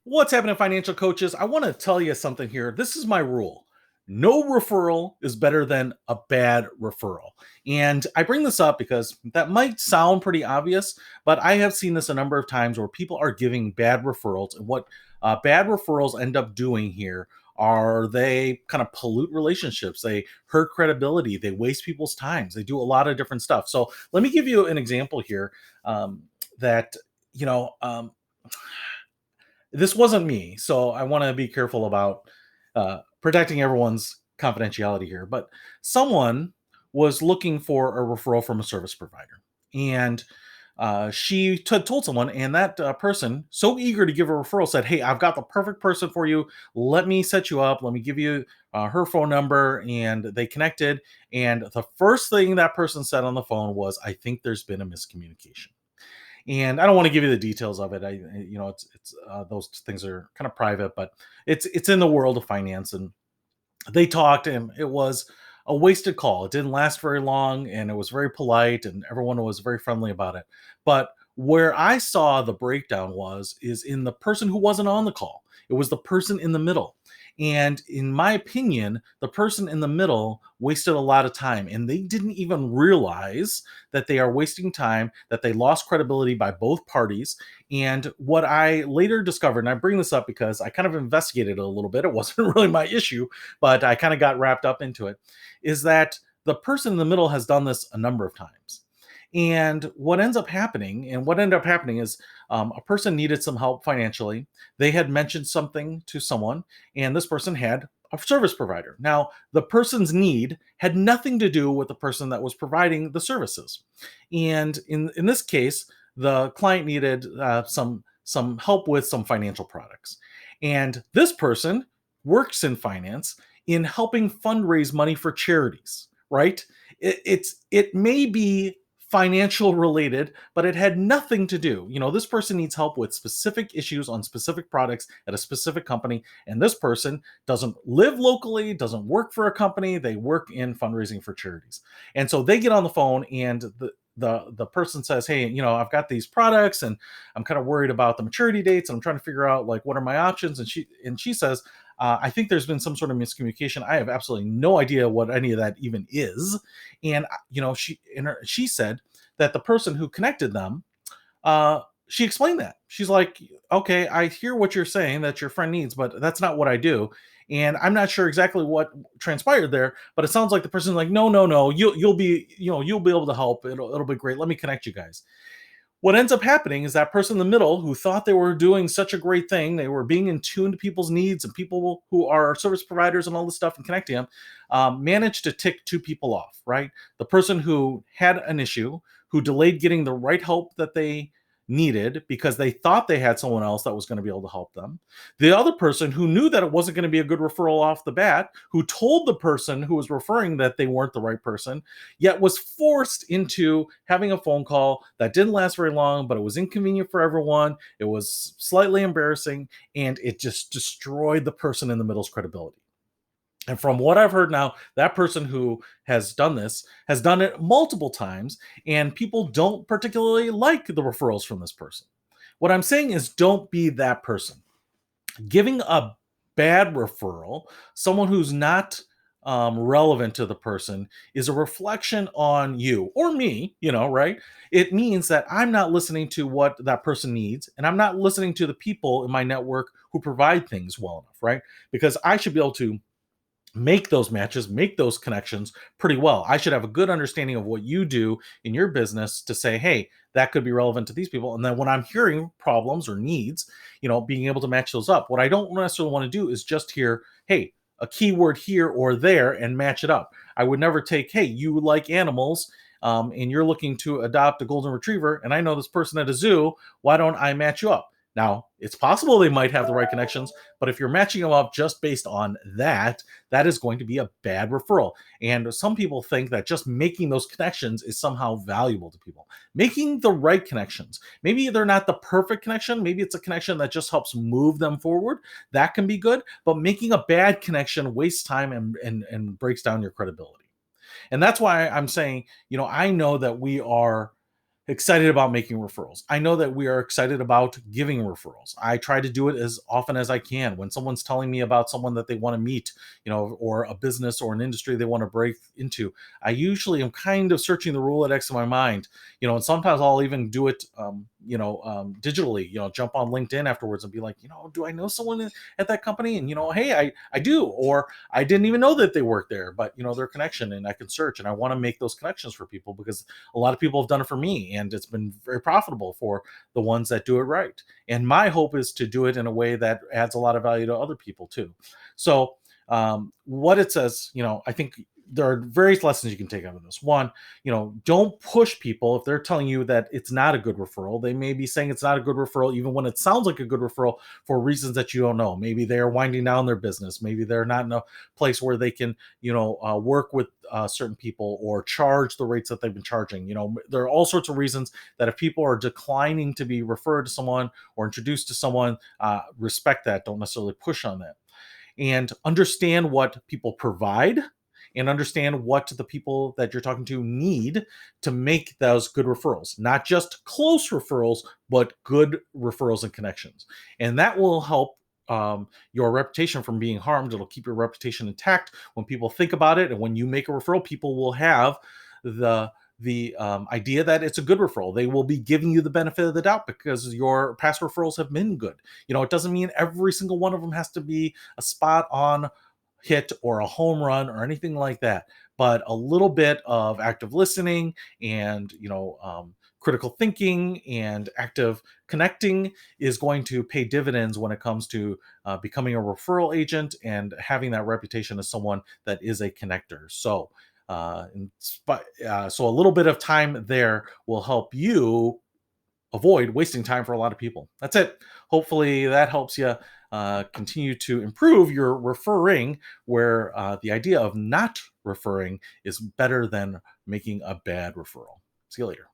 What's happening, financial coaches? I want to tell you something here. This is my rule. No referral is better than a bad referral. And I bring this up because that might sound pretty obvious, but I have seen this a number of times where people are giving bad referrals. And what bad referrals end up doing here are they kind of pollute relationships. They hurt credibility. They waste people's times. They do a lot of different stuff. So let me give you an example here that, you know, this wasn't me, so I want to be careful about protecting everyone's confidentiality here. But someone was looking for a referral from a service provider, and told someone, and that person, so eager to give a referral, said, "Hey, I've got the perfect person for you. Let me set you up. Let me give you her phone number." And they connected, and the first thing that person said on the phone was, "I think there's been a miscommunication." And I don't want to give you the details of it. It's those things are kind of private, but it's in the world of finance. And they talked, and it was a wasted call. It didn't last very long, and it was very polite, and everyone was very friendly about it. But where I saw the breakdown is in the person who wasn't on the call. It was the person in the middle. And in my opinion, the person in the middle wasted a lot of time, and they didn't even realize that they are wasting time, that they lost credibility by both parties. And what I later discovered, and I bring this up because I kind of investigated it a little bit, it wasn't really my issue, but I kind of got wrapped up into it, is that the person in the middle has done this a number of times. And what ended up happening is a person needed some help financially. They had mentioned something to someone, and this person had a service provider. Now, the person's need had nothing to do with the person that was providing the services. And in this case, the client needed some help with some financial products. And this person works in finance in helping fundraise money for charities, right? It may be financial related, but it had nothing to do. This person needs help with specific issues on specific products at a specific company, and this person doesn't live locally, doesn't work for a company. They work in fundraising for charities. And so they get on the phone, and the person says, "Hey, I've got these products, and I'm kind of worried about the maturity dates, and I'm trying to figure out, like, what are my options." And she says, "I think there's been some sort of miscommunication. I have absolutely no idea what any of that even is." And she said that the person who connected them, she explained that. She's like, "Okay, I hear what you're saying that your friend needs, but that's not what I do. And I'm not sure exactly what transpired there, but it sounds like the person's like, no, no, no, you'll be able to help. It'll be great. Let me connect you guys." What ends up happening is that person in the middle who thought they were doing such a great thing, they were being in tune to people's needs and people who are service providers and all this stuff and connecting them, managed to tick two people off, right? The person who had an issue, who delayed getting the right help that they needed because they thought they had someone else that was going to be able to help them. The other person who knew that it wasn't going to be a good referral off the bat, who told the person who was referring that they weren't the right person, yet was forced into having a phone call that didn't last very long, but it was inconvenient for everyone. It was slightly embarrassing, and it just destroyed the person in the middle's credibility. And from what I've heard now, that person who has done this has done it multiple times, and people don't particularly like the referrals from this person. What I'm saying is, don't be that person. Giving a bad referral, someone who's not relevant to the person, is a reflection on you or me, right? It means that I'm not listening to what that person needs, and I'm not listening to the people in my network who provide things well enough, right? Because I should be able to make those matches, make those connections pretty well. I should have a good understanding of what you do in your business to say, "Hey, that could be relevant to these people." And then when I'm hearing problems or needs, being able to match those up. What I don't necessarily want to do is just hear, "Hey, a keyword here or there," and match it up. I would never take, "Hey, you like animals, and you're looking to adopt a golden retriever, and I know this person at a zoo. Why don't I match you up?" Now, it's possible they might have the right connections, but if you're matching them up just based on that, that is going to be a bad referral. And some people think that just making those connections is somehow valuable to people. Making the right connections. Maybe they're not the perfect connection. Maybe it's a connection that just helps move them forward. That can be good. But making a bad connection wastes time and breaks down your credibility. And that's why I'm saying, I know that we are excited about making referrals. I know that we are excited about giving referrals. I try to do it as often as I can. When someone's telling me about someone that they want to meet, or a business or an industry they want to break into, I usually am kind of searching the Rolodex in my mind, and sometimes I'll even do it, digitally, jump on LinkedIn afterwards and be like, do I know someone at that company? And, hey, I do, or I didn't even know that they worked there, but, their connection, and I can search, and I want to make those connections for people because a lot of people have done it for me, and it's been very profitable for the ones that do it right. And my hope is to do it in a way that adds a lot of value to other people too. So, what it says, I think there are various lessons you can take out of this. One, don't push people if they're telling you that it's not a good referral. They may be saying it's not a good referral, even when it sounds like a good referral, for reasons that you don't know. Maybe they're winding down their business. Maybe they're not in a place where they can, work with certain people or charge the rates that they've been charging. There are all sorts of reasons that if people are declining to be referred to someone or introduced to someone, respect that. Don't necessarily push on that, and understand what people provide, and understand what the people that you're talking to need to make those good referrals, not just close referrals, but good referrals and connections. And that will help your reputation from being harmed. It'll keep your reputation intact when people think about it. And when you make a referral, people will have the idea that it's a good referral. They will be giving you the benefit of the doubt because your past referrals have been good. It doesn't mean every single one of them has to be a spot on hit or a home run or anything like that, but a little bit of active listening and, critical thinking and active connecting is going to pay dividends when it comes to becoming a referral agent and having that reputation as someone that is a connector. So a little bit of time there will help you avoid wasting time for a lot of people. That's it. Hopefully that helps you continue to improve your referring, where the idea of not referring is better than making a bad referral. See you later.